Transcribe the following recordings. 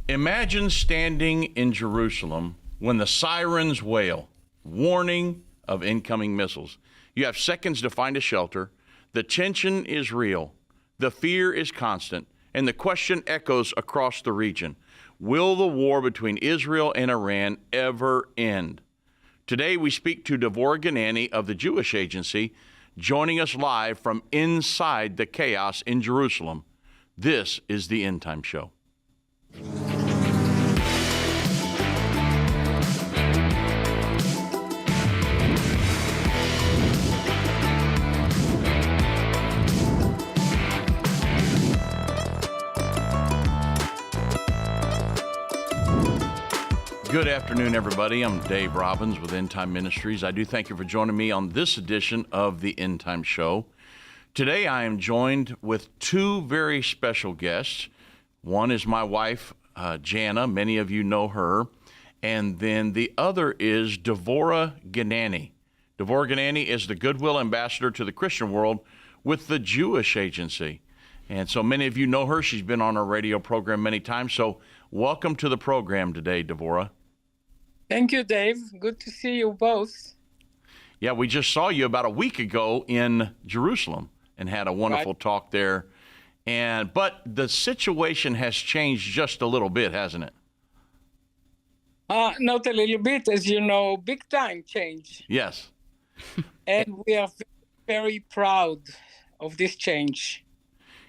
Imagine standing in Jerusalem when the sirens wail, warning of incoming missiles. You have seconds to find a shelter. The tension is real. The fear is constant. And the question echoes across the region. Will the war between Israel and Iran ever end? Today, we speak to Dvora Ganani of the Jewish Agency, joining us live from inside the chaos in Jerusalem. This is the Endtime Show. Good afternoon, everybody. I'm Dave Robbins with Endtime Ministries. I do thank you for joining me on this edition of the Endtime Show. Today, I am joined with two very special guests. One is my wife, Jana. Many of you know her. And then the other is Dvora Ganani. Dvora Ganani is the Goodwill Ambassador to the Christian world with the Jewish Agency. And so many of you know her. She's been on our radio program many times. So welcome to the program today, Dvora. Thank you, Dave. Good to see you both. Yeah, we just saw you about a week ago in Jerusalem and had a wonderful talk there. But the situation has changed just a little bit, hasn't it? Not a little bit, as you know, big time change. Yes. And we are very proud of this change.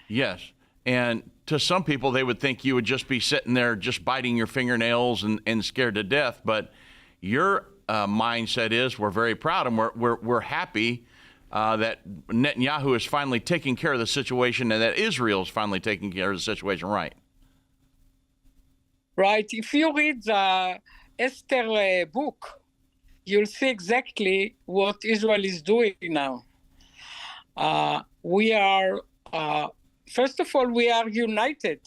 Yes. And to some people, they would think you would just be sitting there just biting your fingernails and scared to death. But your mindset is we're very proud and we're happy that Netanyahu is finally taking care of the situation and that Israel is finally taking care of the situation, right? Right. If you read the Esther book, you'll see exactly what Israel is doing now. We are, first of all, we are united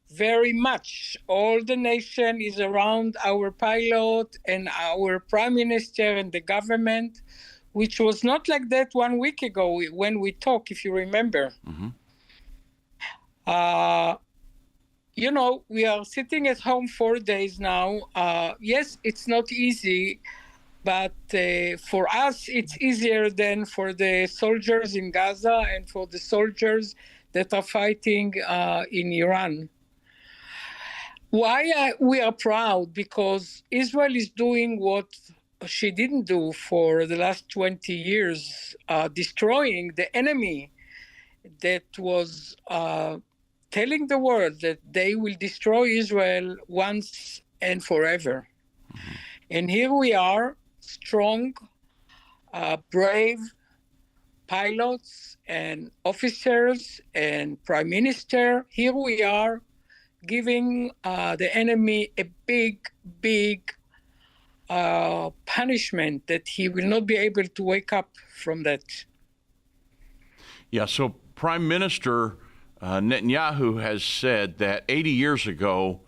very much. All the nation is around our pilot and our prime minister and the government, which was not like that 1 week ago when we talked, if you remember. Mm-hmm. We are sitting at home 4 days now. Yes, it's not easy, but for us, it's easier than for the soldiers in Gaza and for the soldiers that are fighting in Iran. Why we are proud? Because Israel is doing what she didn't do for the last 20 years, destroying the enemy that was telling the world that they will destroy Israel once and forever. Mm-hmm. And here we are, strong, brave pilots and officers and prime minister. Here we are giving the enemy a big punishment that he will not be able to wake up from that. Yeah, so Prime Minister Netanyahu has said that 80 years ago,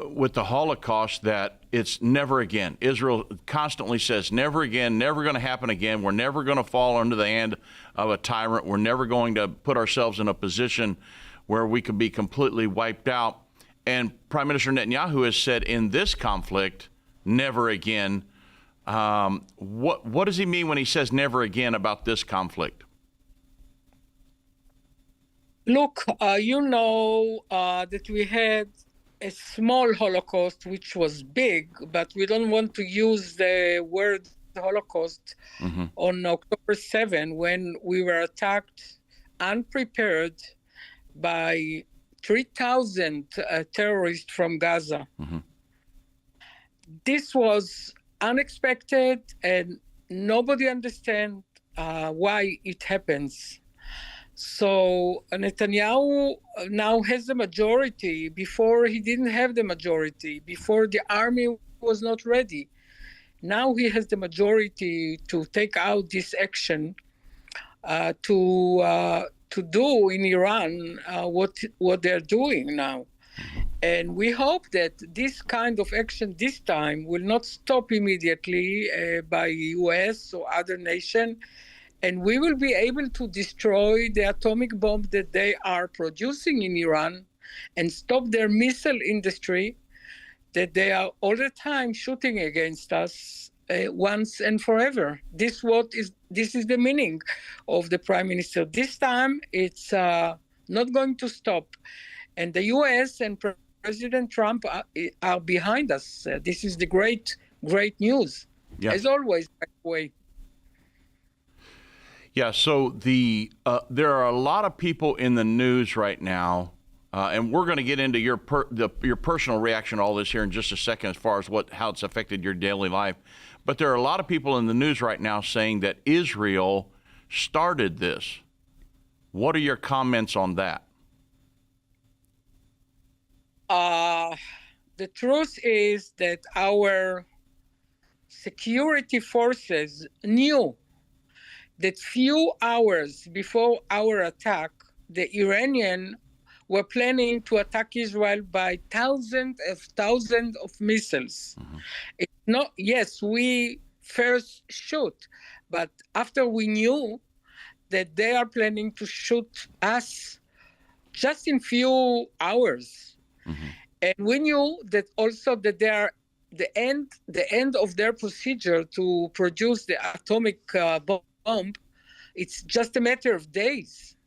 with the Holocaust, that it's never again. Israel constantly says, never again, never going to happen again. We're never going to fall under the hand of a tyrant. We're never going to put ourselves in a position where we could be completely wiped out. And Prime Minister Netanyahu has said in this conflict, never again. What does he mean when he says never again about this conflict? Look, that we had a small Holocaust, which was big, but we don't want to use the word Holocaust on October 7 when we were attacked unprepared by 3,000 terrorists from Gaza. Mm-hmm. This was unexpected and nobody understands why it happens. So Netanyahu now has the majority. Before he didn't have the majority. Before the army was not ready. Now he has the majority to take out this action to do in Iran what they're doing now. And we hope that this kind of action this time will not stop immediately by US or other nation. And we will be able to destroy the atomic bomb that they are producing in Iran and stop their missile industry that they are all the time shooting against us once and forever. This is the meaning of the Prime Minister. This time it's not going to stop. And the US and President Trump are behind us. This is the great news, as always, by the way. Yeah, so there are a lot of people in the news right now, and we're going to get into your personal reaction to all this here in just a second as far as how it's affected your daily life. But there are a lot of people in the news right now saying that Israel started this. What are your comments on that? The truth is that our security forces knew that few hours before our attack, the Iranians were planning to attack Israel by thousands of missiles. Mm-hmm. It's not, yes, we first shoot, but after we knew that they are planning to shoot us just in few hours. Mm-hmm. And we knew that also that they are the end of their procedure to produce the atomic bomb, it's just a matter of days.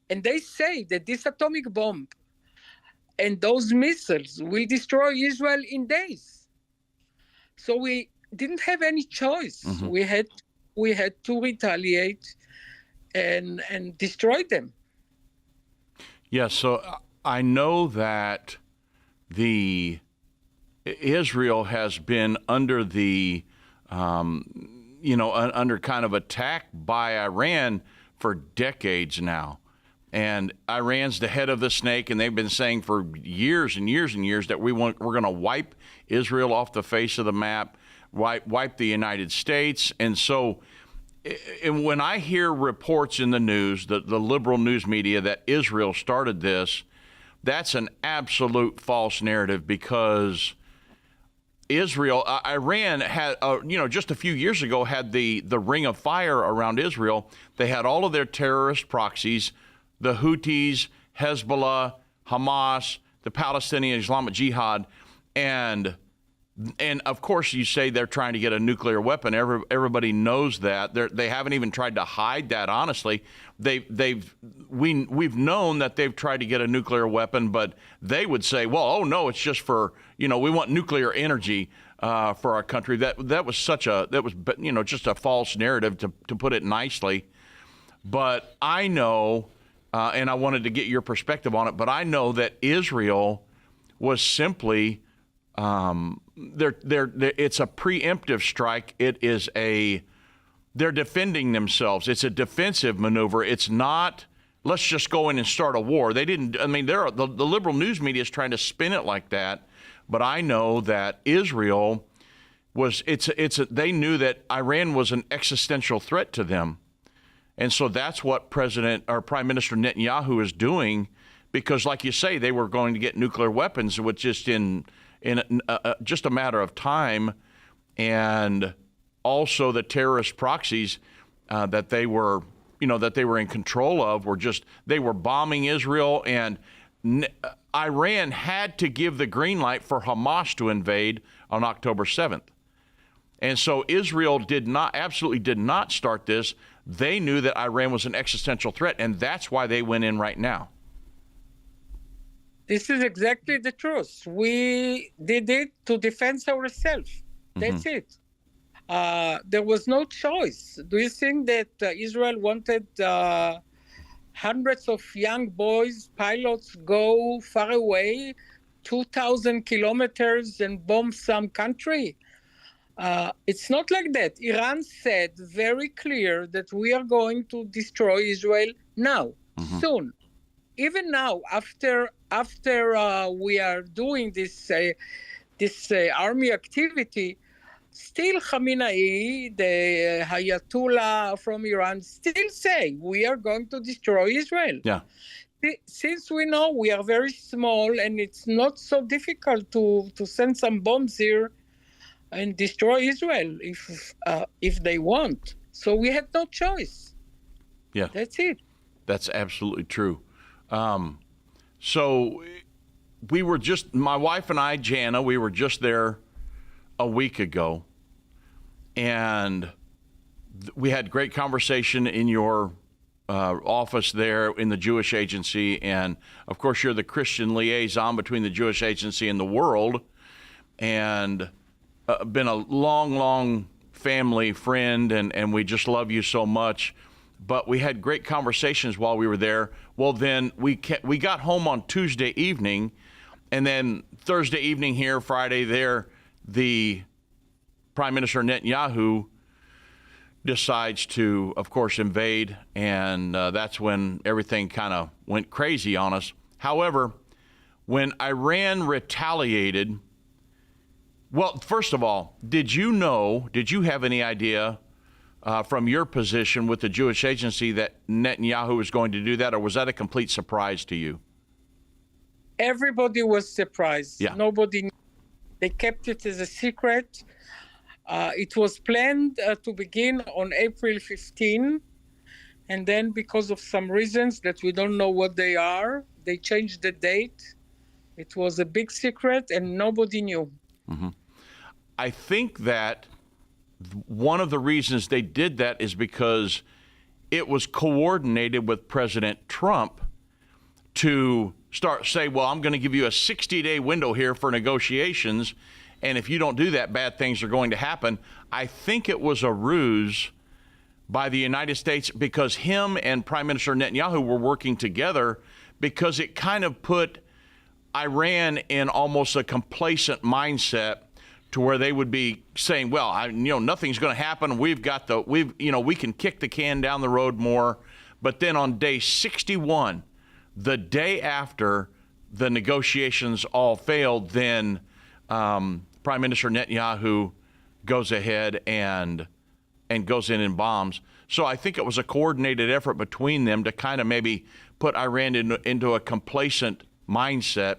And they say that this atomic bomb and those missiles will destroy Israel in days. So we didn't have any choice. Mm-hmm. We had to retaliate and destroy them. Yeah, so I know that Israel has been under the under kind of attack by Iran for decades now. And Iran's the head of the snake, and they've been saying for years and years and years that we're going to wipe Israel off the face of the map. wipe the United States. And so and when I hear reports in the news, the liberal news media, that Israel started this, that's an absolute false narrative, because Iran had, just a few years ago, had the ring of fire around Israel. They had all of their terrorist proxies, the Houthis, Hezbollah, Hamas, the Palestinian Islamic Jihad, and of course you say they're trying to get a nuclear weapon. Everybody knows that. They haven't even tried to hide that. Honestly, we've known that they've tried to get a nuclear weapon, but they would say, well, oh no, it's just for, we want nuclear energy for our country. That was just a false narrative, to put it nicely. But I know, and I wanted to get your perspective on it, but I know that Israel was simply it's a preemptive strike. They're defending themselves. It's a defensive maneuver. It's not, let's just go in and start a war. They didn't, the liberal news media is trying to spin it like that. But I know that Israel they knew that Iran was an existential threat to them. And so that's what Prime Minister Netanyahu is doing, because like you say, they were going to get nuclear weapons, which just in just a matter of time. And also the terrorist proxies that they were in control of they were bombing Israel, and Iran had to give the green light for Hamas to invade on October 7th. And so Israel absolutely did not start this. They knew that Iran was an existential threat, and that's why they went in right now. This is exactly the truth. We did it to defend ourselves. That's it. There was no choice. Do you think that Israel wanted hundreds of young boys, pilots, go far away, 2,000 kilometers, and bomb some country? It's not like that. Iran said very clear that we are going to destroy Israel now, soon. Even now, after we are doing this army activity, still Khamenei, the Ayatollah from Iran, still say we are going to destroy Israel. Yeah. Since we know we are very small and it's not so difficult to send some bombs here and destroy Israel if they want. So we had no choice. Yeah. That's it. That's absolutely true. So we were my wife and I, Jana, we were just there a week ago, and we had great conversation in your office there in the Jewish Agency. And of course, you're the Christian liaison between the Jewish Agency and the world, and been a long family friend, and we just love you so much. But we had great conversations while we were there. Well, then we got home on Tuesday evening, and then Thursday evening here, Friday there, the Prime Minister Netanyahu decides to, of course, invade, and that's when everything kind of went crazy on us. However, when Iran retaliated, well, first of all, did you have any idea from your position with the Jewish Agency that Netanyahu was going to do that, or was that a complete surprise to you? Everybody was surprised. Yeah. Nobody knew. They kept it as a secret. It was planned to begin on April 15, and then because of some reasons that we don't know what they are, they changed the date. It was a big secret, and nobody knew. Mm-hmm. I think that one of the reasons they did that is because it was coordinated with President Trump to say, well, I'm going to give you a 60-day window here for negotiations, and if you don't do that, bad things are going to happen. I think it was a ruse by the United States, because him and Prime Minister Netanyahu were working together, because it kind of put Iran in almost a complacent mindset, to where they would be saying, well, nothing's going to happen. We can kick the can down the road more. But then on day 61, the day after the negotiations all failed, then Prime Minister Netanyahu goes ahead and goes in and bombs. So I think it was a coordinated effort between them to kind of maybe put Iran into a complacent mindset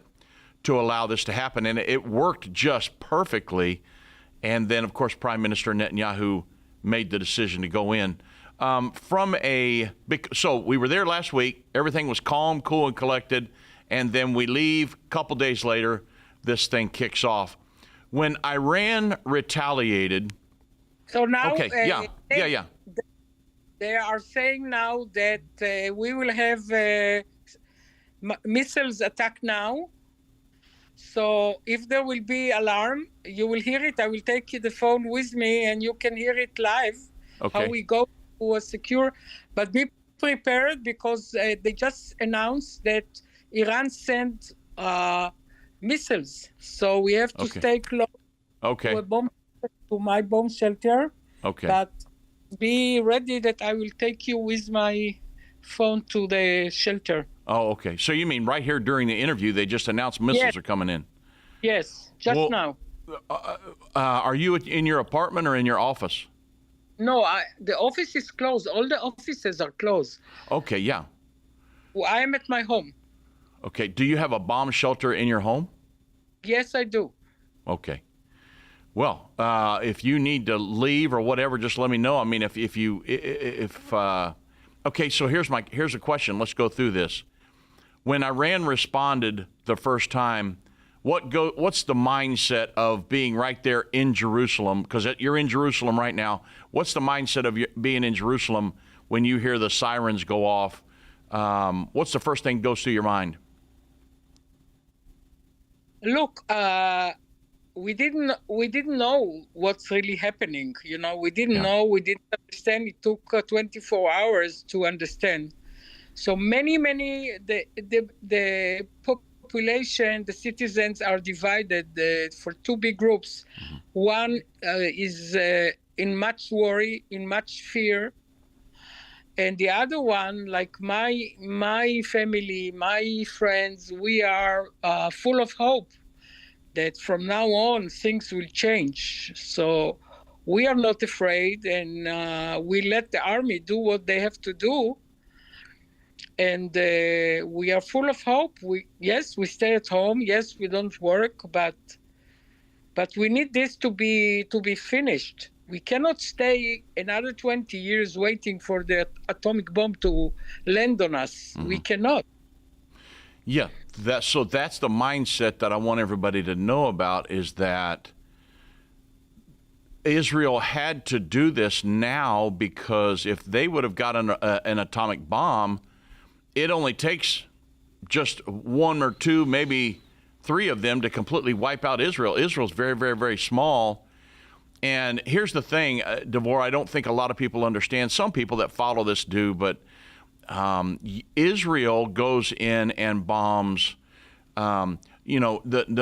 to allow this to happen. And it worked just perfectly. And then, of course, Prime Minister Netanyahu made the decision to go in. So we were there last week. Everything was calm, cool, and collected. And then we leave. A couple days later, this thing kicks off. When Iran retaliated. So now, yeah. They are saying now that we will have missiles attack now. So if there will be alarm, you will hear it. I will take the phone with me, and you can hear it live. Okay. How we go to a secure, but be prepared because they just announced that Iran sent missiles. So we have to stay close to my bomb shelter. Okay. But be ready that I will take you with my phone to the shelter. Oh, okay. So you mean right here during the interview, they just announced missiles are coming in? Yes, just now. Are you in your apartment or in your office? No, the office is closed. All the offices are closed. Okay, yeah. I am at my home. Okay. Do you have a bomb shelter in your home? Yes, I do. Okay. Well, if you need to leave or whatever, just let me know. I mean, okay. So here's a question. Let's go through this. When Iran responded the first time, what's the mindset of being right there in Jerusalem? Because you're in Jerusalem right now. What's the mindset of being in Jerusalem when you hear the sirens go off? What's the first thing that goes through your mind? Look, we didn't know what's really happening. You know, we didn't know. We didn't understand. It took 24 hours to understand. So many the population, the citizens are divided for two big groups. Mm-hmm. One is in much worry, in much fear, and the other one, like my family, my friends, we are full of hope that from now on things will change. So we are not afraid, and we let the army do what they have to do. And we are full of hope. We stay at home. Yes, we don't work, but we need this to be finished. We cannot stay another 20 years waiting for the atomic bomb to land on us. Mm-hmm. We cannot. Yeah, that's the mindset that I want everybody to know about, is that Israel had to do this now, because if they would have gotten an atomic bomb, it only takes just one or two, maybe three of them to completely wipe out Israel. Israel's very, very, very small. And here's the thing, Dvora, I don't think a lot of people understand. Some people that follow this do, but Israel goes in and bombs, the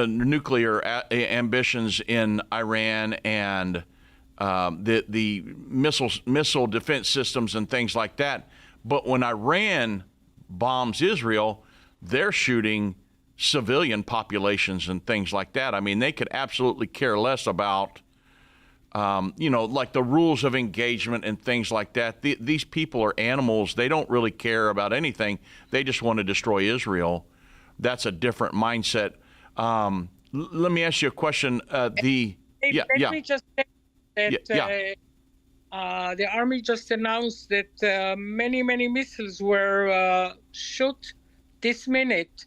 nuclear ambitions in Iran, and the missile defense systems and things like that. But when Iran bombs Israel, they're shooting civilian populations and things like that. I mean, they could absolutely care less about, like the rules of engagement and things like that. These people are animals. They don't really care about anything. They just want to destroy Israel. That's a different mindset. Let me ask you a question. Let me just say that the army just announced that many missiles were shot this minute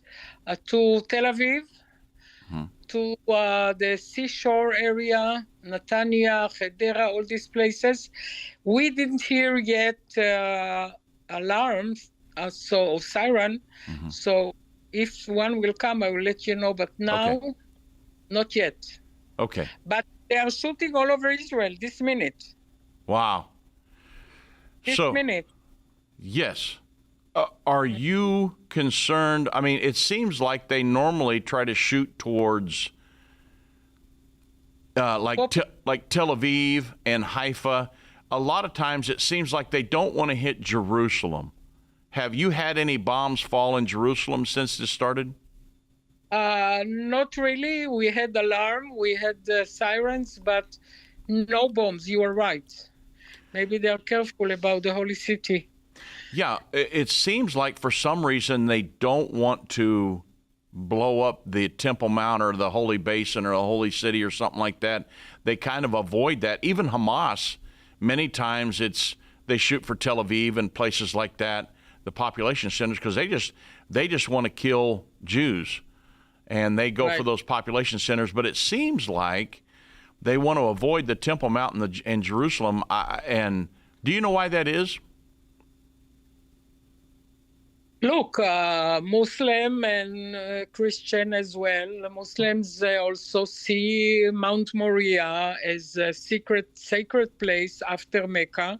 to Tel Aviv, mm-hmm. to the seashore area, Netanya, Hedera, all these places. We didn't hear yet alarms, so siren. Mm-hmm. So if one will come, I will let you know. But now, not yet. Okay. But they are shooting all over Israel this minute. Wow. This minute. Yes. Are you concerned? I mean, it seems like they normally try to shoot towards like Tel Aviv and Haifa. A lot of times it seems like they don't want to hit Jerusalem. Have you had any bombs fall in Jerusalem since this started? Not really. We had alarm. We had sirens, but No bombs. You are right. Maybe they are careful about the holy city. Yeah, it seems like for some reason they don't want to blow up the Temple Mount or the Holy Basin or the Holy City or something like that. They kind of avoid that. Even Hamas, many times they shoot for Tel Aviv and places like that, the population centers, because they just want to kill Jews, and they go for Right. those population centers. But it seems like they want to avoid the Temple Mount and Jerusalem. And do you know why that is? Look, Muslim and Christian as well. Muslims also see Mount Moriah as a sacred place after Mecca.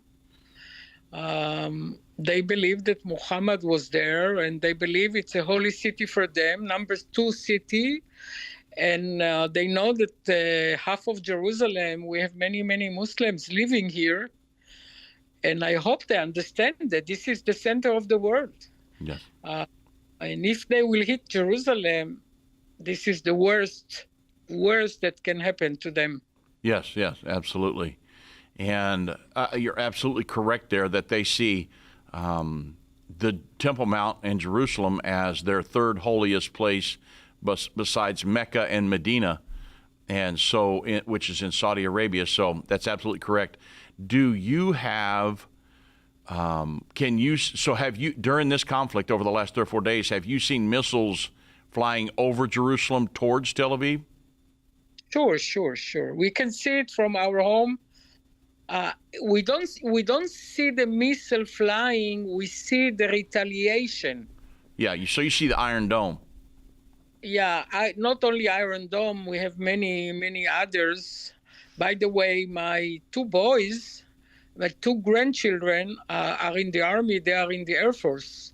They believe that Muhammad was there, and they believe it's a holy city for them, number 2 city. And they know that half of Jerusalem, we have many, many Muslims living here. And I hope they understand that this is the center of the world. Yes. And if they will hit Jerusalem, this is the worst that can happen to them. Yes, absolutely. And you're absolutely correct there that they see the Temple Mount and Jerusalem as their third holiest place besides Mecca and Medina, and so which is in Saudi Arabia. So that's absolutely correct. Do you have have you, during this conflict over the last 3 or 4 days, have you seen missiles flying over Jerusalem towards Tel Aviv? Sure. We can see it from our home. We don't see the missile flying. We see the retaliation. Yeah, so you see the Iron Dome. Yeah, not only Iron Dome. We have many others. By the way, my 2 boys, my 2 grandchildren are in the army. They are in the Air Force.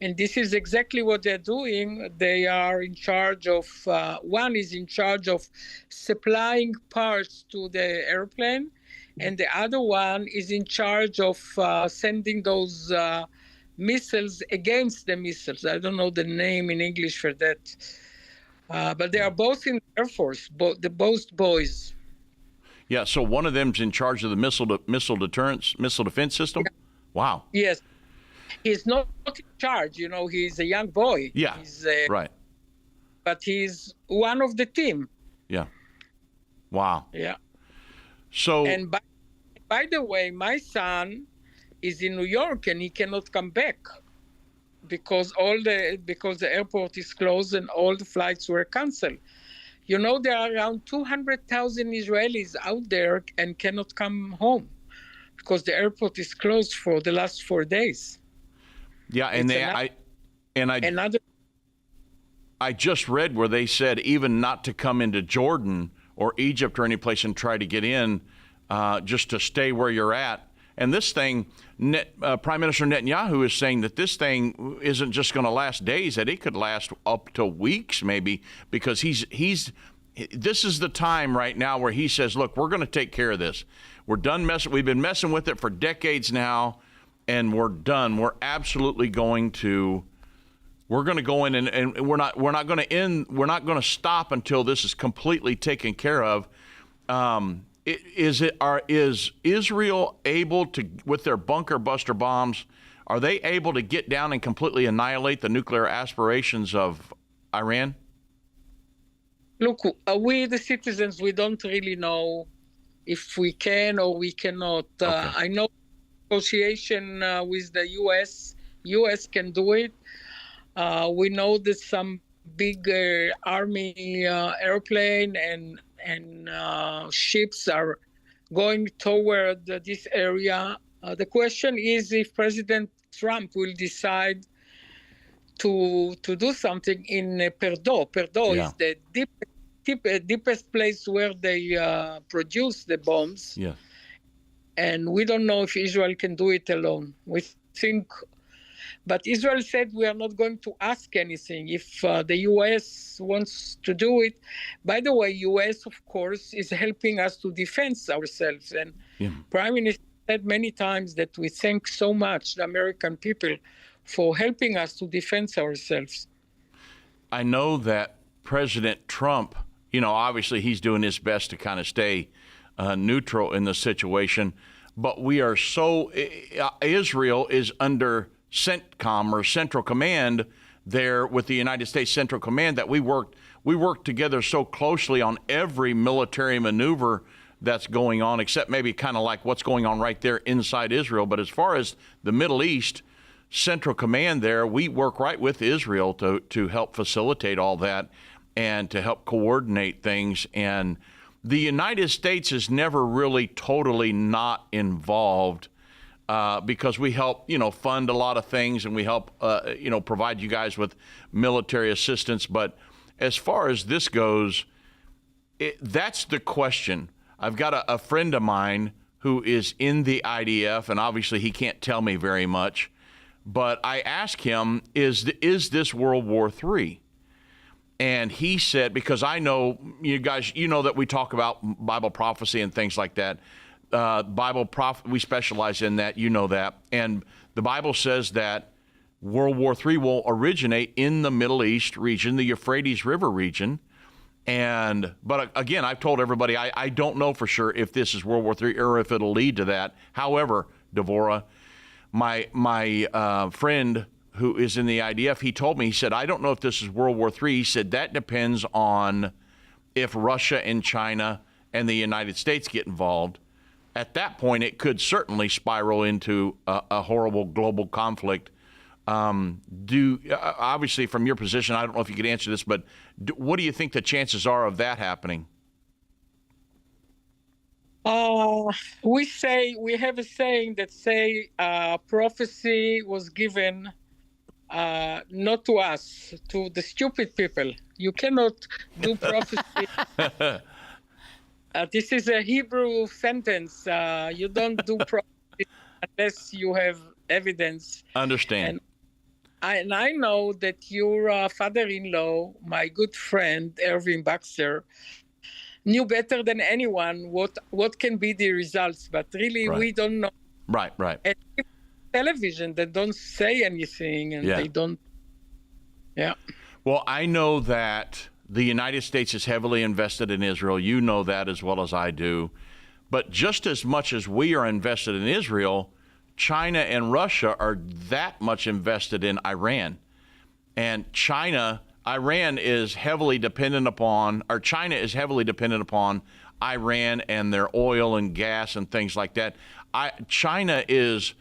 And this is exactly what they're doing. They are in charge of, one is in charge of supplying parts to the airplane, and the other one is in charge of sending those missiles against the missiles. I don't know the name in English for that. But they are both in the Air Force, both boys. Yeah, so one of them's in charge of the missile defense system? Yeah. Wow. Yes. He's not in charge, he's a young boy. Yeah, right. But he's one of the team. Yeah. Wow. Yeah. So. And by the way, my son is in New York and he cannot come back because the airport is closed and all the flights were canceled. There are around 200,000 Israelis out there and cannot come home because the airport is closed for the last 4 days. Yeah, and I just read where they said even not to come into Jordan or Egypt or any place and try to get in, just to stay where you're at. And this thing, Prime Minister Netanyahu is saying that this thing isn't just going to last days; that it could last up to weeks, maybe, because this is the time right now where he says, "Look, we're going to take care of this. We're done messing. We've been messing with it for decades now." And we're done. We're absolutely going to. We're going to go in, and we're not going to end. We're not going to stop until this is completely taken care of. Is Israel able to, with their bunker buster bombs, are they able to get down and completely annihilate the nuclear aspirations of Iran? Look, we the citizens, we don't really know if we can or we cannot. Okay. I know. Negotiation with the U.S. can do it. We know that some big army airplane and ships are going toward this area. The question is if President Trump will decide to do something in Perdo. Perdo is the deepest place where they produce the bombs. Yeah. And we don't know if Israel can do it alone. We think, but Israel said we are not going to ask anything if the U.S. wants to do it. By the way, U.S. of course is helping us to defend ourselves. And Prime Minister said many times that we thank so much the American people for helping us to defend ourselves. I know that President Trump, obviously he's doing his best to kind of stay neutral in the situation. But we are so, Israel is under CENTCOM or Central Command there with the United States Central Command that we worked together so closely on every military maneuver that's going on, except maybe kind of like what's going on right there inside Israel. But as far as the Middle East, Central Command there, we work right with Israel to help facilitate all that and to help coordinate things. And the United States is never really totally not involved because we help, fund a lot of things and we help, provide you guys with military assistance. But as far as this goes, that's the question. I've got a friend of mine who is in the IDF, and obviously he can't tell me very much. But I asked him, is this World War III? And he said, because I know, you guys, that we talk about Bible prophecy and things like that. We specialize in that, that. And the Bible says that World War III will originate in the Middle East region, the Euphrates River region. But again, I've told everybody, I don't know for sure if this is World War III or if it'll lead to that. However, Dvora, my friend who is in the IDF, he told me, he said, I don't know if this is World War III. He said, that depends on if Russia and China and the United States get involved. At that point, it could certainly spiral into a horrible global conflict. Obviously, from your position, I don't know if you could answer this, but what do you think the chances are of that happening? We have a saying that prophecy was given not to us, to the stupid people. You cannot do prophecy. This is a Hebrew sentence. You don't do prophecy unless you have evidence. Understand. And I know that your father-in-law, my good friend, Erwin Baxter, knew better than anyone what can be the results. But really, we don't know. Right. And television, they don't say anything, and they don't. Yeah. Well, I know that the United States is heavily invested in Israel. You know that as well as I do. But just as much as we are invested in Israel, China and Russia are that much invested in Iran. And Iran is heavily dependent upon, or China is heavily dependent upon Iran and their oil and gas and things like that. China imports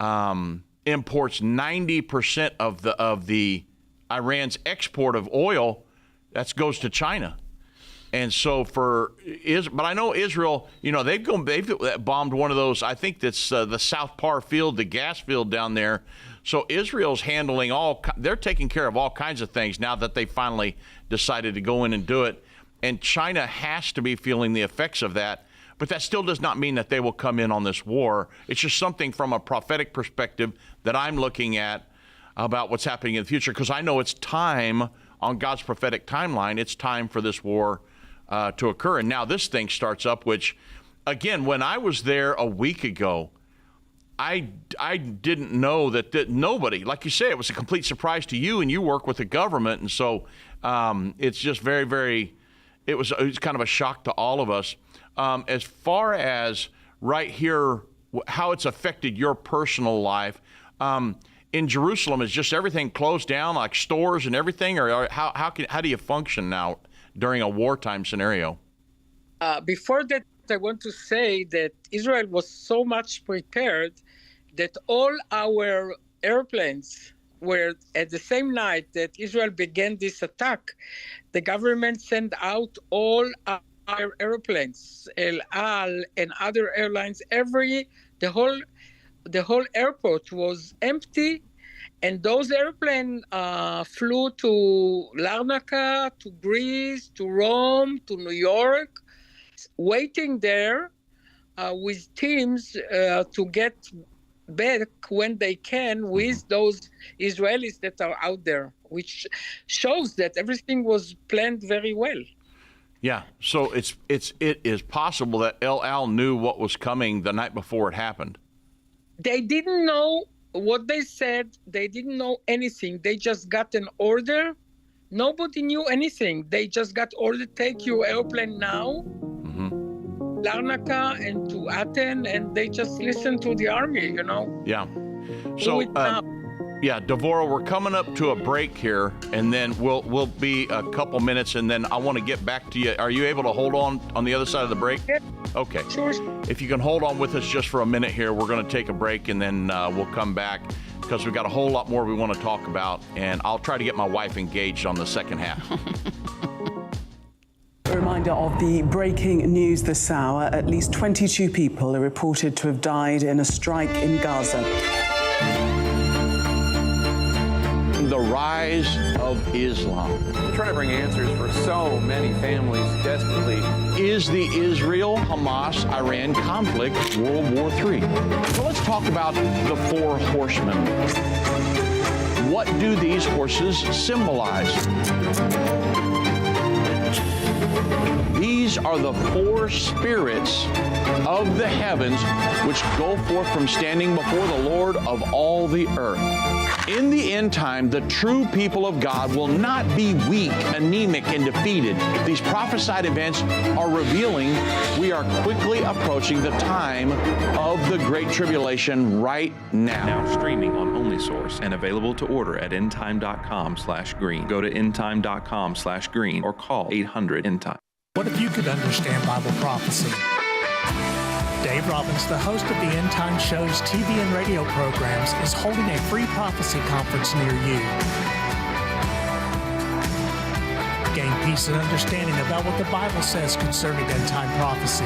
90% of the Iran's export of oil. That goes to China. And so but I know Israel, they've bombed one of those, I think that's the South Par field, the gas field down there. So Israel's handling they're taking care of all kinds of things now that they finally decided to go in and do it. And China has to be feeling the effects of that. But that still does not mean that they will come in on this war. It's just something from a prophetic perspective that I'm looking at about what's happening in the future, because I know it's time on God's prophetic timeline. It's time for this war to occur. And now this thing starts up, which, again, when I was there a week ago, I didn't know that nobody, like you say, it was a complete surprise to you, and you work with the government. And so it's just very, very, it was kind of a shock to all of us. As far as right here, how it's affected your personal life, in Jerusalem, is just everything closed down, like stores and everything, or how do you function now during a wartime scenario? Before that, I want to say that Israel was so much prepared that all our airplanes were, at the same night that Israel began this attack, the government sent out all our airplanes, El Al and other airlines. The whole airport was empty, and those airplanes flew to Larnaca, to Greece, to Rome, to New York, waiting there with teams to get back when they can with those Israelis that are out there, which shows that everything was planned very well. Yeah, so it is possible that El Al knew what was coming the night before it happened. They didn't know what they said. They didn't know anything. They just got an order. Nobody knew anything. They just got ordered, take your airplane now. Larnaca and to Athens, and they just listen to the army, you know. Yeah. Do So, it now. yeah, Dvora, we're coming up to a break here, and then we'll be a couple minutes, and then I want to get back to you. Are you able to hold on the other side of the break? Yeah. Okay. Sure. If you can hold on with us just for a minute here, we're going to take a break, and then we'll come back because we've got a whole lot more we want to talk about, and I'll try to get my wife engaged on the second half. A reminder of the breaking news this hour. At least 22 people are reported to have died in a strike in Gaza. The rise of Islam. We're trying to bring answers for so many families desperately. Is the Israel-Hamas-Iran conflict World War III? So let's talk about the four horsemen. What do these horses symbolize? These are the four spirits of the heavens which go forth from standing before the Lord of all the earth. In the end time, the true people of God will not be weak, anemic, and defeated. These prophesied events are revealing we are quickly approaching the time of the Great Tribulation right now. Now streaming on OnlySource and available to order at endtime.com/green. Go to endtime.com/green or call 800-ENDTIME. What if you could understand Bible prophecy? Dave Robbins, the host of the Endtime Show's TV and radio programs, is holding a free prophecy conference near you. Gain peace and understanding about what the Bible says concerning end-time prophecy.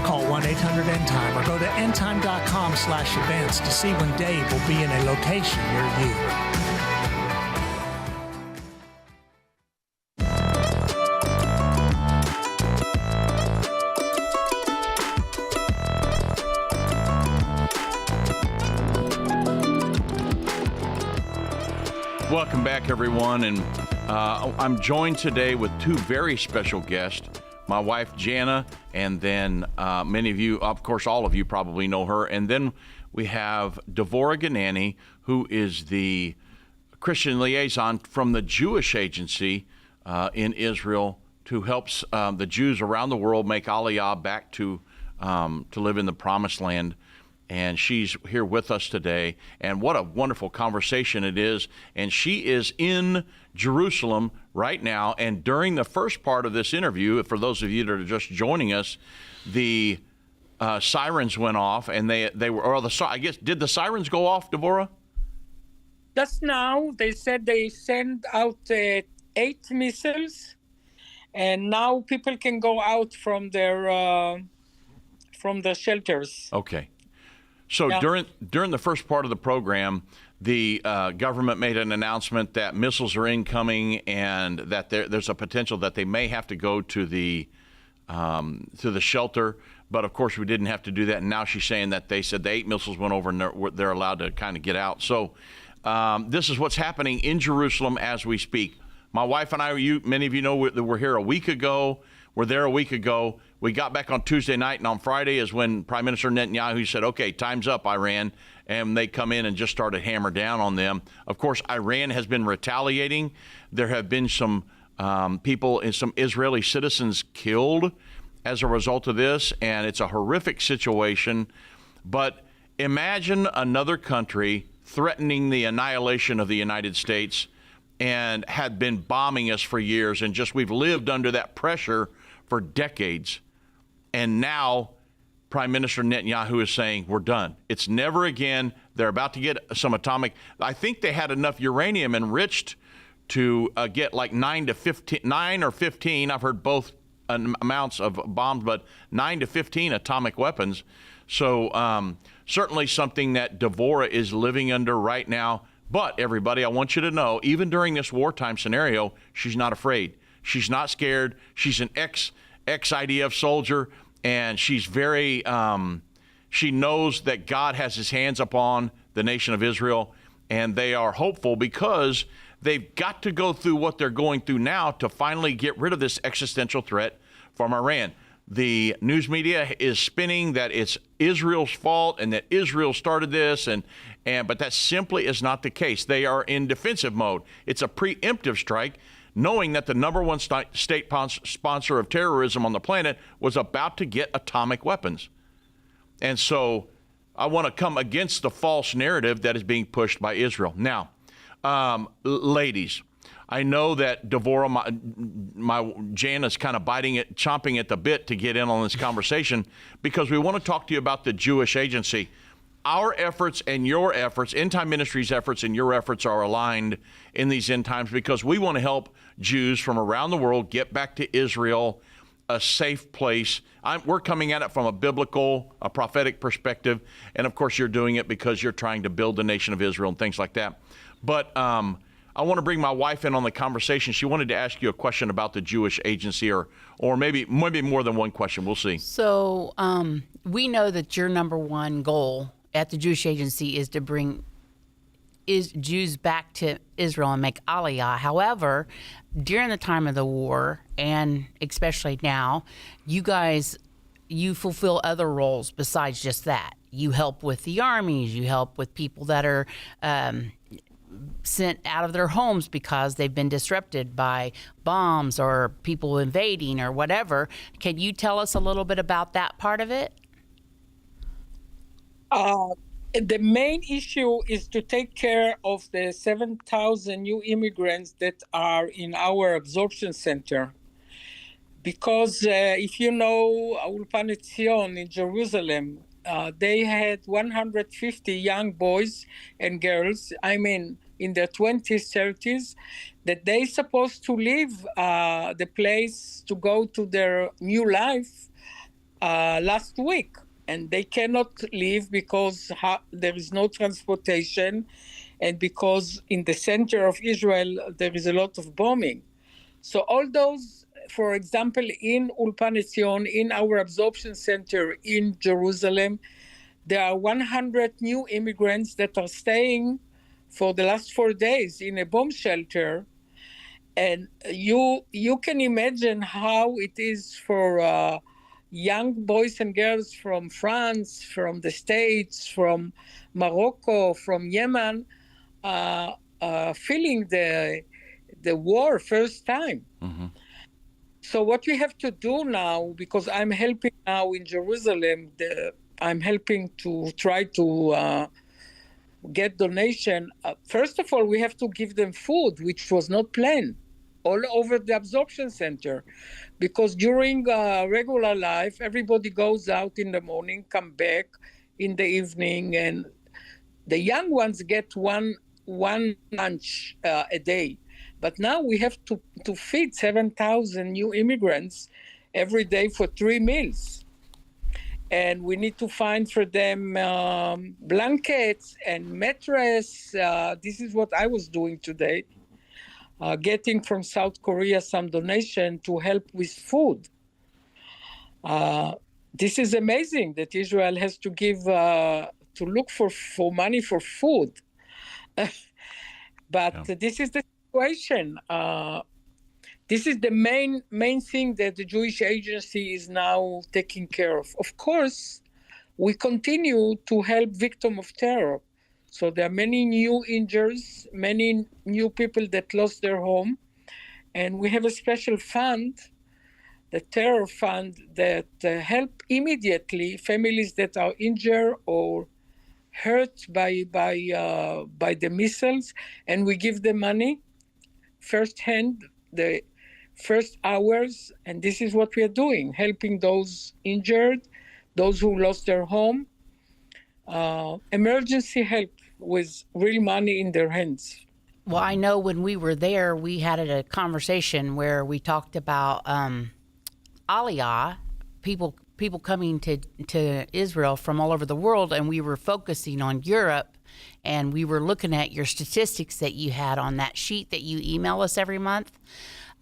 Call 1-800-ENDTIME or go to endtime.com/events to see when Dave will be in a location near you. Welcome back, everyone, and I'm joined today with two very special guests, my wife, Jana, and then many of you, of course, all of you probably know her, and then we have Dvora Ganani, who is the Christian liaison from the Jewish Agency in Israel, who helps the Jews around the world make Aliyah back to live in the Promised Land. And she's here with us today, and what a wonderful conversation it is. And she is in Jerusalem right now, and during the first part of this interview, for those of you that are just joining us, the sirens went off, and they were, or I guess, did the sirens go off, Dvora? Just now, they said they sent out 8 missiles, and now people can go out from their shelters. Okay. So yeah. during the first part of the program, the government made an announcement that missiles are incoming, and that there's a potential that they may have to go to the shelter. But of course, we didn't have to do that. And now she's saying that they said the 8 missiles went over and they're allowed to kind of get out. So this is what's happening in Jerusalem as we speak. My wife and I, many of you know that we're here a week ago. We're there a week ago. We got back on Tuesday night, and on Friday is when Prime Minister Netanyahu said, okay, time's up, Iran, and they come in and just started hammer down on them. Of course, Iran has been retaliating. There have been some people and some Israeli citizens killed as a result of this, and it's a horrific situation. But imagine another country threatening the annihilation of the United States and had been bombing us for years, and just we've lived under that pressure for decades. And now Prime Minister Netanyahu is saying, we're done. It's never again. They're about to get some atomic. I think they had enough uranium enriched to get like 9 or 15. I've heard both amounts of bombs, but 9 to 15 atomic weapons. So certainly something that Dvora is living under right now. But everybody, I want you to know, even during this wartime scenario, she's not afraid. She's not scared. She's an ex-IDF soldier, and she's very, she knows that God has his hands upon the nation of Israel, and they are hopeful because they've got to go through what they're going through now to finally get rid of this existential threat from Iran. The news media is spinning that it's Israel's fault and that Israel started this, but that simply is not the case. They are in defensive mode. It's a preemptive strike. knowing that the number one state sponsor of terrorism on the planet was about to get atomic weapons. And so I want to come against the false narrative that is being pushed by Israel. Now, ladies, I know that Dvora, my Jan, is kind of chomping at the bit to get in on this conversation because we want to talk to you about the Jewish Agency. Our efforts and your efforts, Endtime Ministries' efforts and your efforts are aligned in these end times because we want to help Jews from around the world get back to Israel, a safe place. We're coming at it from a biblical, a prophetic perspective, and of course you're doing it because you're trying to build the nation of Israel and things like that. But I want to bring my wife in on the conversation. She wanted to ask you a question about the Jewish Agency, or maybe more than one question. We'll see. So we know that your number one goal at the Jewish Agency is to bring Jews back to Israel and make Aliyah. However, during the time of the war, and especially now, you fulfill other roles besides just that. You help with the armies. You help with people that are sent out of their homes because they've been disrupted by bombs or people invading or whatever. Can you tell us a little bit about that part of it? The main issue is to take care of the 7,000 new immigrants that are in our absorption center. Because if you know Ulpan Etzion in Jerusalem, they had 150 young boys and girls, in their 20s, 30s, that they supposed to leave the place to go to their new life last week. And they cannot leave because there is no transportation and because in the center of Israel, there is a lot of bombing. So all those, for example, in Ulpan Etzion, in our absorption center in Jerusalem, there are 100 new immigrants that are staying for the last 4 days in a bomb shelter. And you can imagine how it is for young boys and girls from France, from the States, from Morocco, from Yemen, feeling the war first time. Mm-hmm. So what we have to do now, because I'm helping now in Jerusalem, I'm helping to try to get donation. First of all, we have to give them food, which was not planned, all over the absorption center. Because during regular life, everybody goes out in the morning, come back in the evening, and the young ones get one lunch a day. But now we have to feed 7,000 new immigrants every day for 3 meals. And we need to find for them blankets and mattress. This is what I was doing today. Getting from South Korea some donation to help with food. This is amazing that Israel has to give, to look for money for food. But this is the situation. This is the main thing that the Jewish Agency is now taking care of. Of course, we continue to help victims of terror. So there are many new injuries, many new people that lost their home. And we have a special fund, the terror fund, that help immediately families that are injured or hurt by the missiles. And we give them money firsthand, the first hours. And this is what we are doing, helping those injured, those who lost their home. Emergency help with real money in their hands. Well, I know when we were there, we had a conversation where we talked about Aliyah, people coming to Israel from all over the world, and we were focusing on Europe, and we were looking at your statistics that you had on that sheet that you email us every month.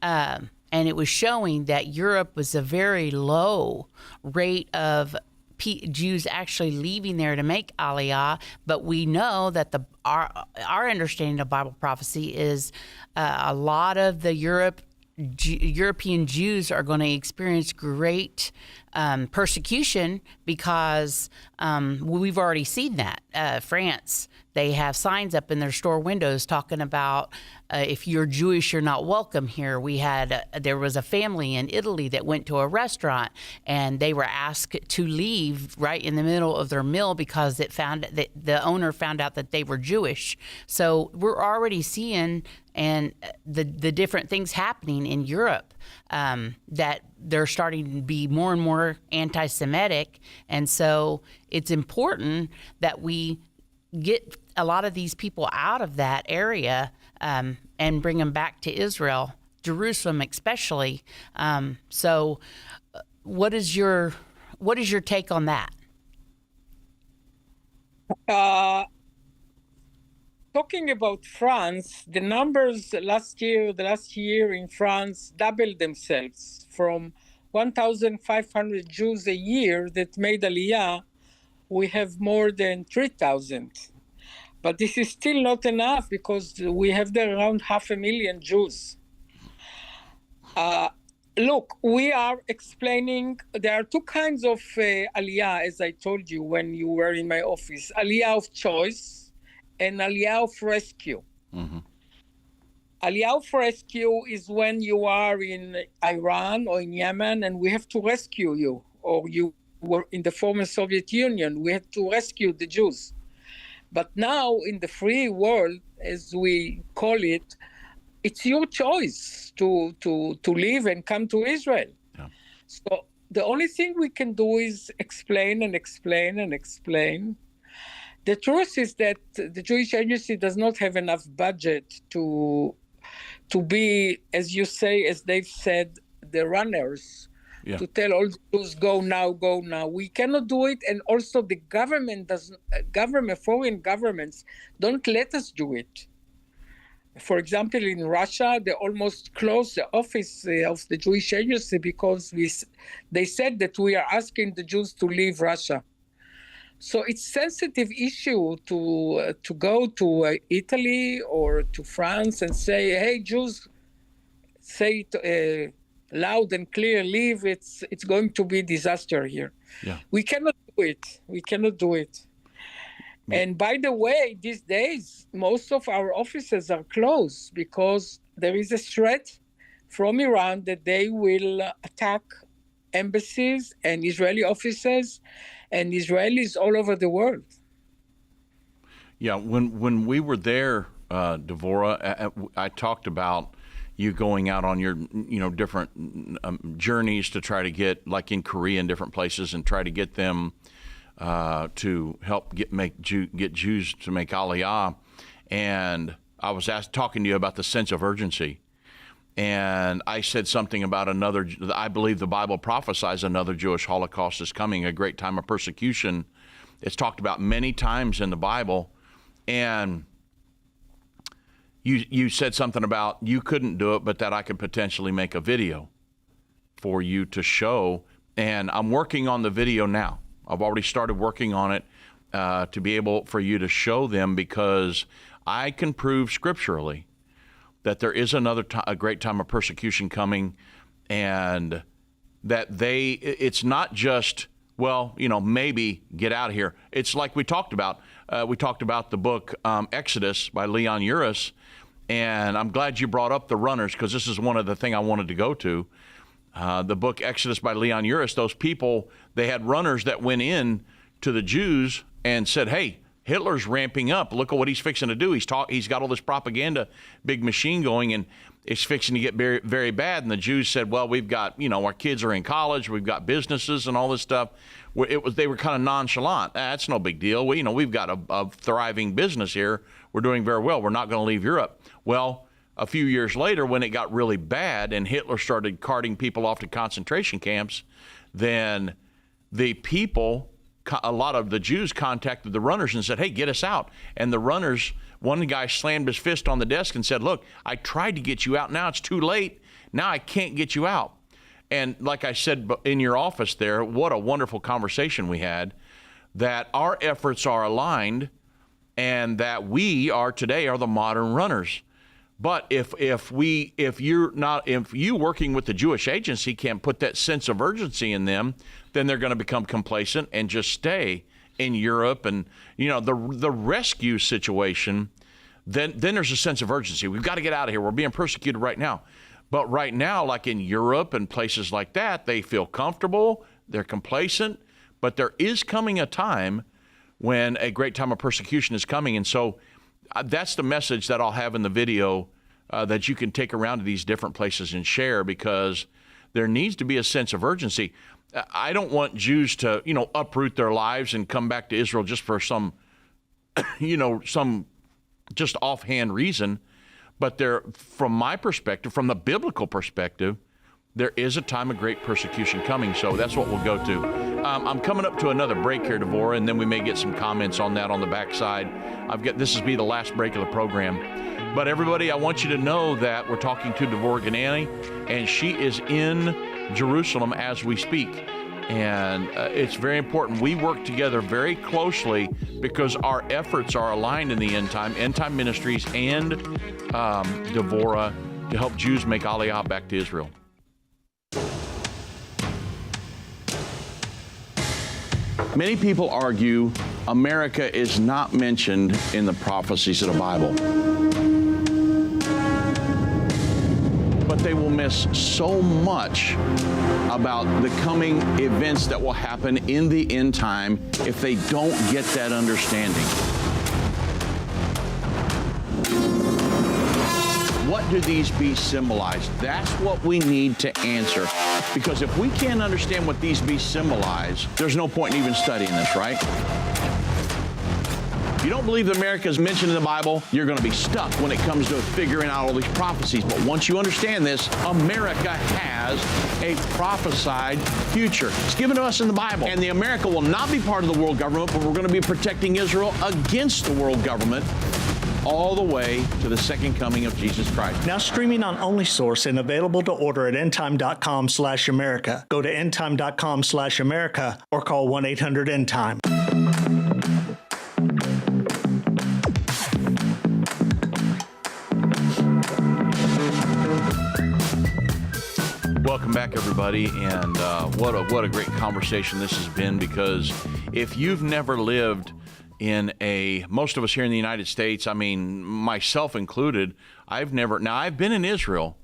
And it was showing that Europe was a very low rate of Jews actually leaving there to make Aliyah, but we know that our understanding of Bible prophecy is a lot of the European Jews are going to experience great persecution because we've already seen that. France, they have signs up in their store windows talking about if you're Jewish, you're not welcome here. There was a family in Italy that went to a restaurant and they were asked to leave right in the middle of their meal because the owner found out that they were Jewish. So we're already seeing the different things happening in Europe, that they're starting to be more and more anti-Semitic. And so it's important that we get a lot of these people out of that area and bring them back to Israel, Jerusalem especially. So what is your take on that? Talking about France, the numbers the last year in France doubled themselves from 1,500 Jews a year that made Aliyah. We have more than 3,000. But this is still not enough because we have there around 500,000 Jews. Look, we are explaining, there are two kinds of Aliyah, as I told you when you were in my office. Aliyah of choice and Aliyah of rescue. Mm-hmm. Aliyah of rescue is when you are in Iran or in Yemen and we have to rescue you, or you were in the former Soviet Union, we had to rescue the Jews. But now in the free world, as we call it, it's your choice to live and come to Israel. Yeah. So the only thing we can do is explain and explain and explain. The truth is that the Jewish Agency does not have enough budget to be, as you say, as they've said, the runners. Yeah. To tell all Jews, go now, go now. We cannot do it. And also the government foreign governments don't let us do it. For example, in Russia, they almost closed the office of the Jewish Agency because they said that we are asking the Jews to leave Russia. So it's a sensitive issue to go to Italy or to France and say, hey, Jews, say it loud and clear, leave. It's going to be a disaster here. Yeah. We cannot do it. We cannot do it. Yeah. And by the way, these days, most of our offices are closed because there is a threat from Iran that they will attack embassies and Israeli offices and Israelis all over the world. Yeah, when we were there, Dvora, I talked about you going out on your different journeys to try to get, like in Korea and different places, and try to get them to help get Jews to make Aliyah. And I was talking to you about the sense of urgency. And I said something about I believe the Bible prophesies another Jewish Holocaust is coming, a great time of persecution. It's talked about many times in the Bible. And you said something about you couldn't do it, but that I could potentially make a video for you to show. And I'm working on the video now. I've already started working on it to be able for you to show them, because I can prove scripturally that there is a great time of persecution coming, and that it's not just, maybe get out of here. It's like we talked about. We talked about the book Exodus by Leon Uris, and I'm glad you brought up the runners, because this is one of the things I wanted to go to. The book Exodus by Leon Uris, those people, they had runners that went in to the Jews and said, hey, Hitler's ramping up. Look at what he's fixing to do. He's got all this propaganda, big machine going, and it's fixing to get very, very bad. And the Jews said, well, we've got, our kids are in college, we've got businesses and all this stuff. They were kind of nonchalant. That's no big deal. We've got a thriving business here. We're doing very well. We're not going to leave Europe. Well, a few years later, when it got really bad and Hitler started carting people off to concentration camps, then the people, a lot of the Jews contacted the runners and said, hey, get us out. And the runners, one guy slammed his fist on the desk and said, look, I tried to get you out. Now it's too late. Now I can't get you out. And like I said in your office there, what a wonderful conversation we had, that our efforts are aligned and that we are today are the modern runners. But if you working with the Jewish Agency can't put that sense of urgency in them, then they're going to become complacent and just stay in Europe. And, the rescue situation, then there's a sense of urgency. We've got to get out of here. We're being persecuted right now. But right now, like in Europe and places like that, they feel comfortable, they're complacent, but there is coming a time when a great time of persecution is coming. And so that's the message that I'll have in the video that you can take around to these different places and share, because there needs to be a sense of urgency. I don't want Jews to, uproot their lives and come back to Israel just for some just offhand reason. But from my perspective, from the biblical perspective, there is a time of great persecution coming. So that's what we'll go to. I'm coming up to another break here, Dvora, and then we may get some comments on that on the backside. This will be the last break of the program. But everybody, I want you to know that we're talking to Dvora Ganani, and she is in Jerusalem as we speak. And it's very important. We work together very closely because our efforts are aligned in the Endtime Ministries and Dvora, to help Jews make Aliyah back to Israel. Many people argue America is not mentioned in the prophecies of the Bible. But they will miss so much about the coming events that will happen in the end time if they don't get that understanding. What do these beasts symbolize? That's what we need to answer. Because if we can't understand what these beasts symbolize, there's no point in even studying this, right? If you don't believe that America is mentioned in the Bible, you're going to be stuck when it comes to figuring out all these prophecies. But once you understand this, America has a prophesied future. It's given to us in the Bible. And the America will not be part of the world government, but we're going to be protecting Israel against the world government all the way to the second coming of Jesus Christ. Now streaming on OnlySource and available to order at endtime.com/America. Go to endtime.com/America or call 1-800-ENDTIME. Welcome back, everybody, and what a great conversation this has been, because if you've never lived in most of us here in the United States, I mean, myself included, I've been in Israel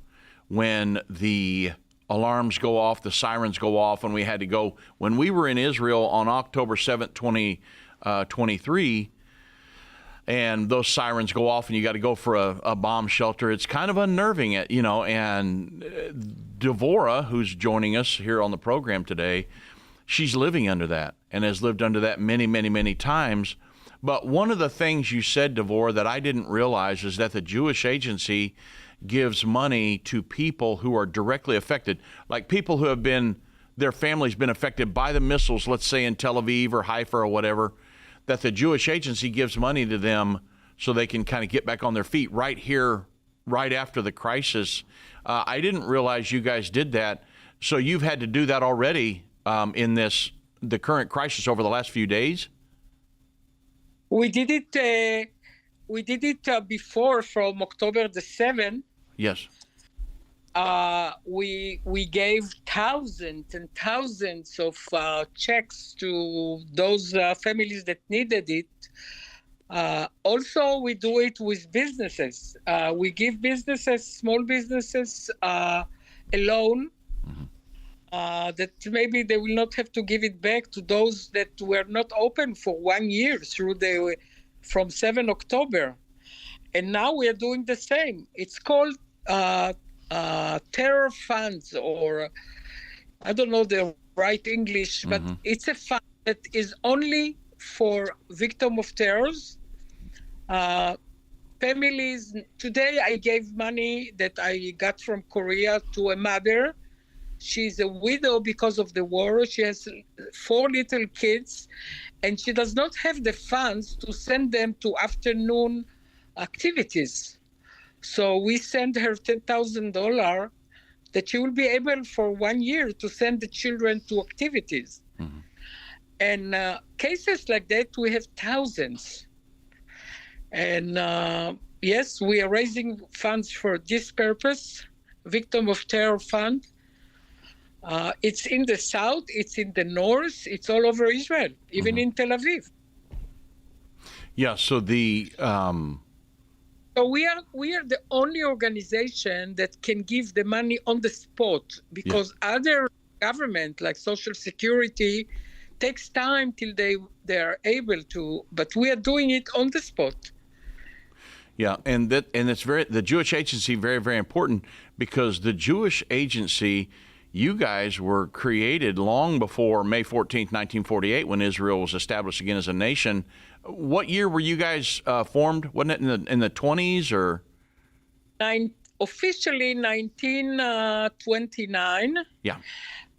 when the alarms go off, the sirens go off, and we had to go. When we were in Israel on October 7th, 2023, and those sirens go off and you got to go for a bomb shelter, it's kind of unnerving, and Dvora, who's joining us here on the program today, she's living under that and has lived under that many, many, many times. But one of the things you said, Dvora, that I didn't realize is that the Jewish Agency gives money to people who are directly affected, like people who have their family's been affected by the missiles, let's say in Tel Aviv or Haifa or whatever, that the Jewish Agency gives money to them so they can kind of get back on their feet right here, right after the crisis. I didn't realize you guys did that. So you've had to do that already in the current crisis over the last few days? We did it. Before, from October the 7th. Yes. We gave thousands and thousands of checks to those families that needed it. Also, we do it with businesses. We give businesses, small businesses, a loan that maybe they will not have to give it back to those that were not open for 1 year from 7 October. And now we are doing the same. It's called terror funds, or I don't know the right English, but it's a fund that is only for victims of terrors. Families. Today I gave money that I got from Korea to a mother. She's a widow because of the war. She has 4 little kids, and she does not have the funds to send them to afternoon activities. So we send her $10,000 that she will be able for 1 year to send the children to activities. And cases like that, we have thousands. And yes, we are raising funds for this purpose, Victim of Terror Fund. It's in the south, it's in the north, it's all over Israel, even in Tel Aviv. Yeah. So So we are the only organization that can give the money on the spot, because other government like Social Security takes time till they are able to, but we are doing it on the spot. Yeah, and it's the Jewish agency very, very important, because the Jewish agency, you guys were created long before May 14th, 1948, when Israel was established again as a nation. What year were you guys formed? Wasn't it in the 20s or? Officially 1929. Yeah.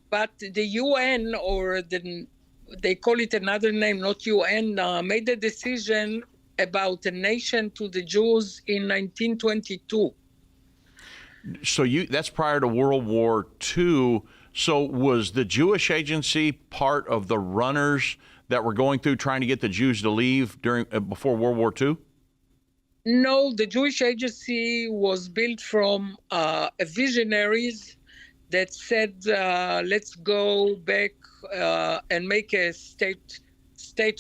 But the UN, or they call it another name, not UN, made a decision about a nation to the Jews in 1922. So that's prior to World War II. So was the Jewish agency part of the runners that were going through trying to get the Jews to leave before World War II? No, the Jewish agency was built from visionaries that said, let's go back and make a state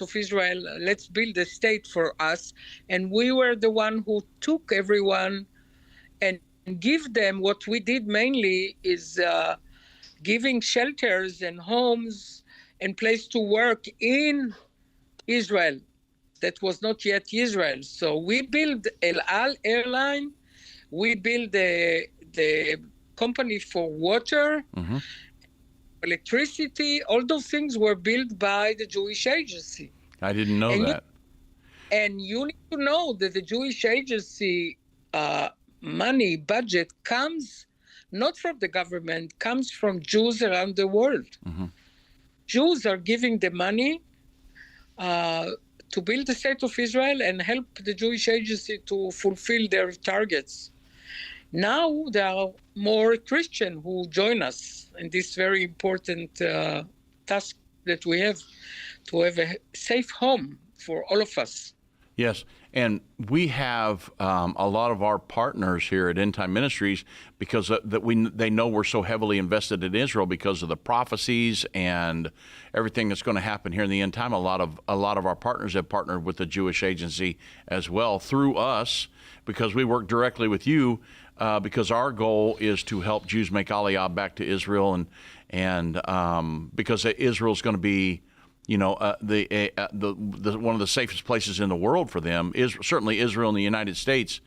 of Israel. Let's build a state for us. And we were the one who took everyone and give them. What we did mainly is giving shelters and homes and place to work in Israel that was not yet Israel. So we built El Al airline, we built the company for water, electricity. All those things were built by the Jewish agency. I didn't know that. And you need to know that the Jewish agency money budget comes not from the government, comes from Jews around the world. Jews are giving the money to build the state of Israel and help the Jewish agency to fulfill their targets. Now there are more Christians who join us in this very important task that we have, to have a safe home for all of us. Yes, and we have a lot of our partners here at Endtime Ministries, because they know we're so heavily invested in Israel because of the prophecies and everything that's going to happen here in the end time. A lot of our partners have partnered with the Jewish agency as well through us, because we work directly with you, because our goal is to help Jews make Aliyah back to Israel, and because Israel is going to be, the one of the safest places in the world for them is certainly Israel and the United States,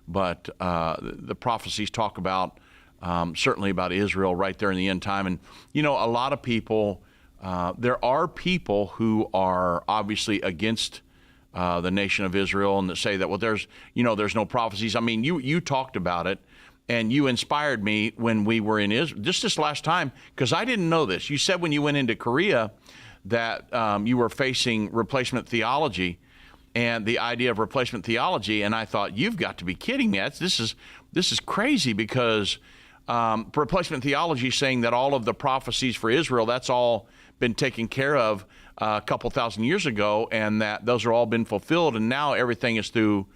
but the prophecies talk about certainly about Israel right there in the end time. And a lot of people, there are people who are obviously against the nation of Israel, and that say that, well, there's no prophecies. I mean, you talked about it, and you inspired me when we were in Israel just this last time, because I didn't know this. You said when you went into Korea that you were facing replacement theology and the idea of replacement theology, and I thought, you've got to be kidding me. This is crazy, because replacement theology is saying that all of the prophecies for Israel, that's all been taken care of a couple thousand years ago, and that those are all been fulfilled, and now everything is through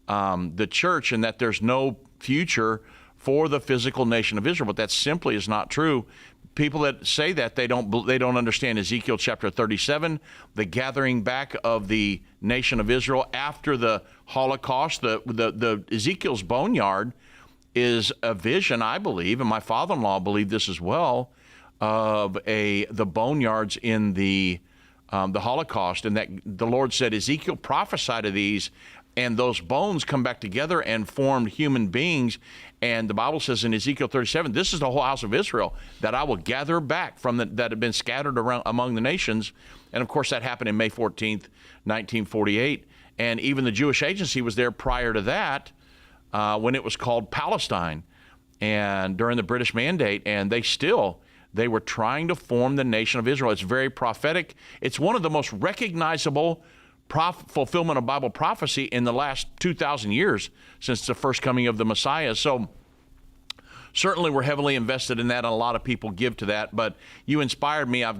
the church, and that there's no future for the physical nation of Israel. But that simply is not true. People that say that, they don't understand Ezekiel chapter 37, the gathering back of the nation of Israel after the Holocaust. The Ezekiel's boneyard is a vision, I believe, and my father-in-law believed this as well, of the boneyards in the Holocaust, and that the Lord said, Ezekiel prophesied of these, and those bones come back together and formed human beings. And the Bible says in Ezekiel 37, this is the whole house of Israel that I will gather back from that have been scattered around among the nations. And of course, that happened in May 14th, 1948. And even the Jewish agency was there prior to that, when it was called Palestine, and during the British Mandate. And they were trying to form the nation of Israel. It's very prophetic. It's one of the most recognizable fulfillment of Bible prophecy in the last 2,000 years since the first coming of the Messiah. So certainly we're heavily invested in that, and a lot of people give to that. But you inspired me. Of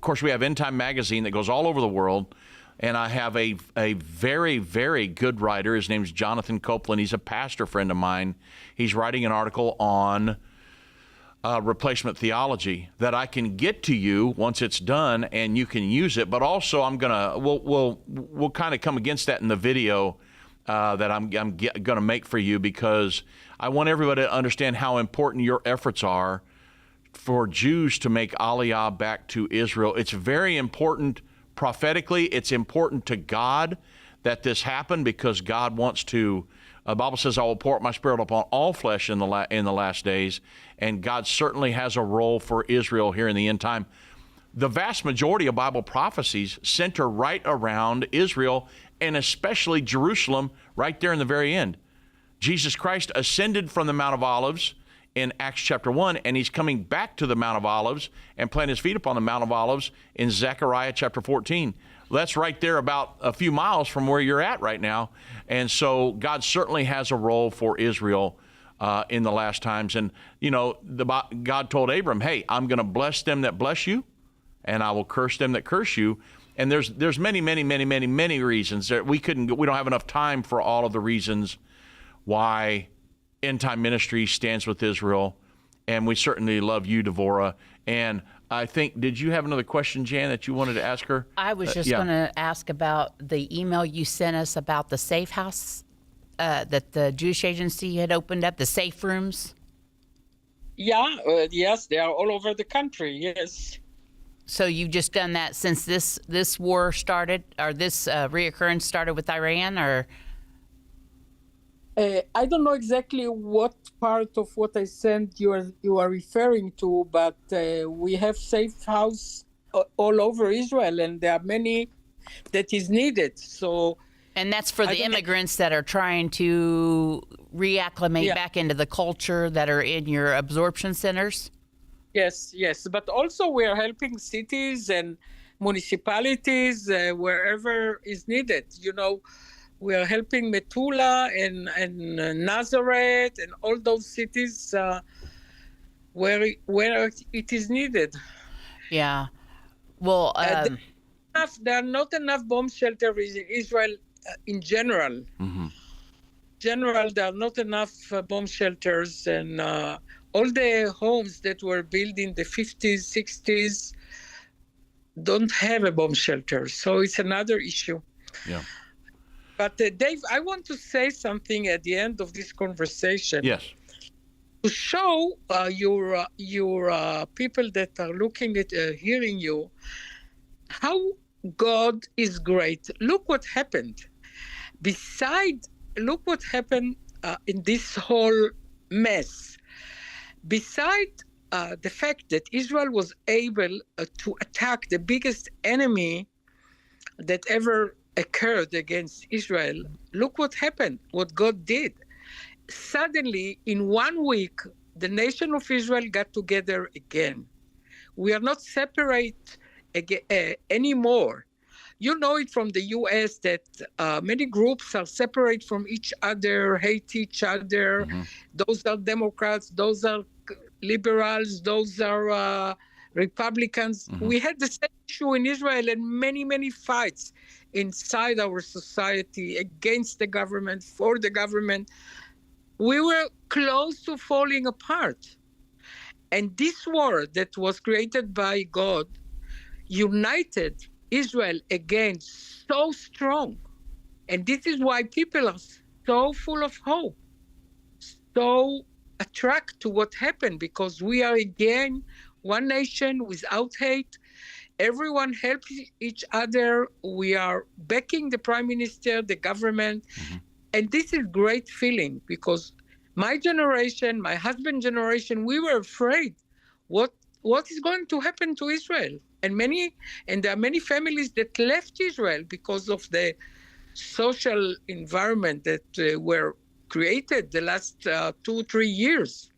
course, we have Endtime magazine that goes all over the world, and I have a very, very good writer. His name's Jonathan Copeland. He's a pastor friend of mine. He's writing an article on replacement theology that I can get to you once it's done and you can use it. But also, we'll kind of come against that in the video that I'm going to make for you, because I want everybody to understand how important your efforts are for Jews to make Aliyah back to Israel. It's very important prophetically. It's important to God that this happened, because God wants to. The Bible says, I will pour out my spirit upon all flesh in the last days, and God certainly has a role for Israel here in the end time. The vast majority of Bible prophecies center right around Israel, and especially Jerusalem, right there in the very end. Jesus Christ ascended from the Mount of Olives in Acts chapter 1, and he's coming back to the Mount of Olives and planting his feet upon the Mount of Olives in Zechariah chapter 14. That's right there about a few miles from where you're at right now. And so God certainly has a role for Israel in the last times. And, God told Abram, hey, I'm going to bless them that bless you, and I will curse them that curse you. And there's many, many, many, many, many reasons that we don't have enough time for all of the reasons why End Time Ministry stands with Israel. And we certainly love you, Dvora. And I think, did you have another question, Jan, that you wanted to ask her? I was just going to ask about the email you sent us about the safe house that the Jewish Agency had opened up, the safe rooms. Yeah, yes, they are all over the country, yes. So you've just done that since this war started, or this reoccurrence started with Iran, or? I don't know exactly what part of what I sent you are referring to, but we have safe house all over Israel, and there are many that is needed. So, and that's for the immigrants that are trying to reacclimate back into the culture, that are in your absorption centers. Yes, but also we are helping cities and municipalities wherever is needed. We are helping Metula and Nazareth and all those cities where it is needed. Yeah. Well, there are not enough bomb shelters in Israel in general. Mm-hmm. There are not enough bomb shelters, and all the homes that were built in the 50s, 60s don't have a bomb shelter. So it's another issue. Yeah. But Dave, I want to say something at the end of this conversation. Yes. To show your people that are looking at hearing you, how God is great. Look what happened. Look what happened in this whole mess. Beside the fact that Israel was able to attack the biggest enemy that ever occurred against Israel, look what happened, what God did. Suddenly, in 1 week, the nation of Israel got together again. We are not separate anymore. You know it from the U.S. that many groups are separate from each other, hate each other. Mm-hmm. Those are Democrats, those are liberals, those are Republicans. Mm-hmm. We had the same issue in Israel, and many, many fights inside our society against the government, for the government. We were close to falling apart. And this war that was created by God united Israel again so strong. And this is why people are so full of hope, so attracted to what happened, because we are again one nation without hate. Everyone helps each other. We are backing the prime minister, the government. Mm-hmm. And this is great feeling, because my generation, my husband's generation, we were afraid what is going to happen to Israel. And there are many families that left Israel because of the social environment that were created the last 2-3 years.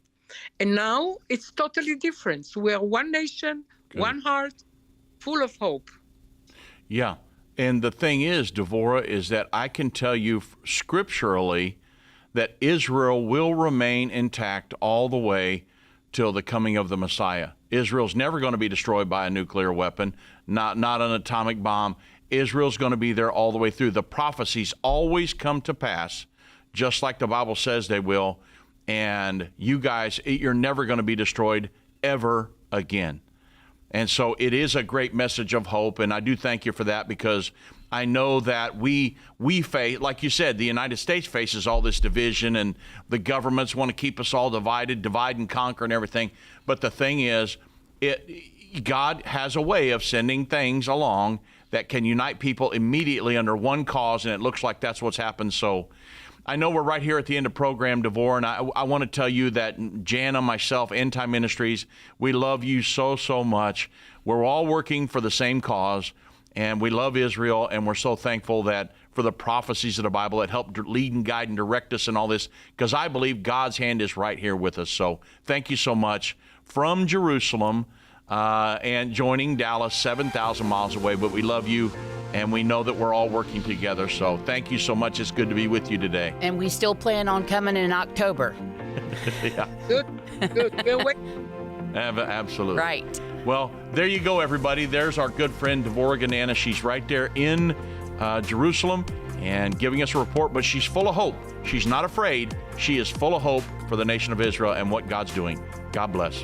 And now it's totally different. So we are one nation, good, one heart, full of hope. Yeah. And the thing is, Dvora, is that I can tell you scripturally that Israel will remain intact all the way till the coming of the Messiah. Israel's never going to be destroyed by a nuclear weapon, not an atomic bomb. Israel's going to be there all the way through. The prophecies always come to pass, just like the Bible says they will. and you guys, you're never going to be destroyed ever again. And so it is a great message of hope, and I do thank you for that, because I know that we face, like you said, the United States faces all this division, and the governments want to keep us all divided, divide and conquer and everything. But the thing is, God has a way of sending things along that can unite people immediately under one cause, and it looks like that's what's happened. So I know we're right here at the end of program, Dvora, and I want to tell you that Jana, myself, Endtime Ministries, we love you so, so much. We're all working for the same cause, and we love Israel, and we're so thankful that for the prophecies of the Bible that help lead and guide and direct us in all this, because I believe God's hand is right here with us. So thank you so much from Jerusalem, and joining Dallas, 7,000 miles away, but we love you. And we know that we're all working together. So thank you so much. It's good to be with you today. And we still plan on coming in October. Yeah. Good. Can't wait. Absolutely. Right. Well, there you go, everybody. There's our good friend, Dvora Ganani. She's right there in Jerusalem and giving us a report, but she's full of hope. She's not afraid. She is full of hope for the nation of Israel and what God's doing. God bless.